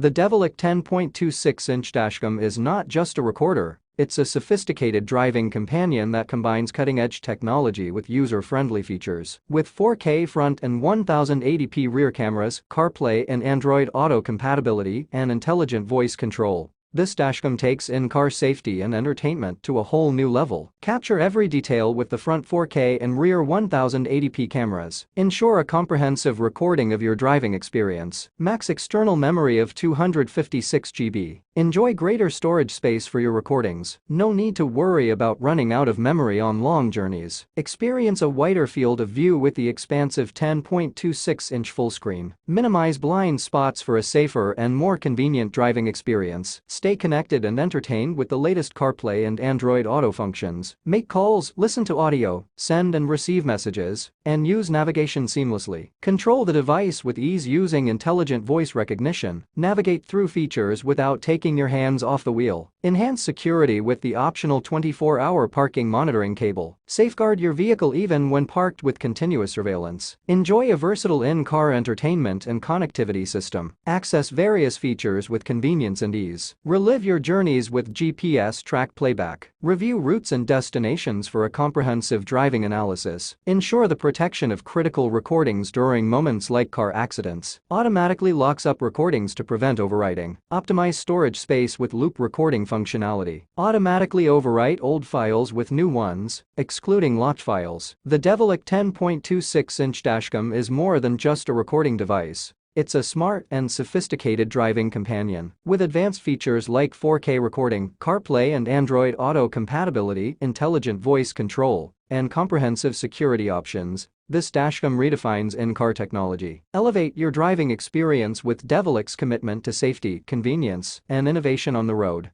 The Develuck 10.26-inch dashcam is not just a recorder, it's a sophisticated driving companion that combines cutting-edge technology with user-friendly features. With 4K front and 1080p rear cameras, CarPlay and Android Auto compatibility, and intelligent voice control, this dashcam takes in-car safety and entertainment to a whole new level. Capture every detail with the front 4K and rear 1080p cameras. Ensure a comprehensive recording of your driving experience. Max external memory of 256 GB. Enjoy greater storage space for your recordings. No need to worry about running out of memory on long journeys. Experience a wider field of view with the expansive 10.26-inch full screen. Minimize blind spots for a safer and more convenient driving experience. Stay connected and entertained with the latest CarPlay and Android Auto functions. Make calls, listen to audio, send and receive messages, and use navigation seamlessly. Control the device with ease using intelligent voice recognition. Navigate through features without taking your hands off the wheel. Enhance security with the optional 24-hour parking monitoring cable. Safeguard your vehicle even when parked with continuous surveillance. Enjoy a versatile in-car entertainment and connectivity system. Access various features with convenience and ease. Relive your journeys with GPS track playback. Review routes and destinations for a comprehensive driving analysis. Ensure the protection of critical recordings during moments like car accidents. Automatically locks up recordings to prevent overwriting. Optimize storage space with loop recording functionality. Automatically overwrite old files with new ones, excluding locked files. The Develuck 10.26-inch dashcam is more than just a recording device. It's a smart and sophisticated driving companion. With advanced features like 4K recording, CarPlay and Android Auto compatibility, intelligent voice control, and comprehensive security options, this dashcam redefines in-car technology. Elevate your driving experience with Develuck's commitment to safety, convenience, and innovation on the road.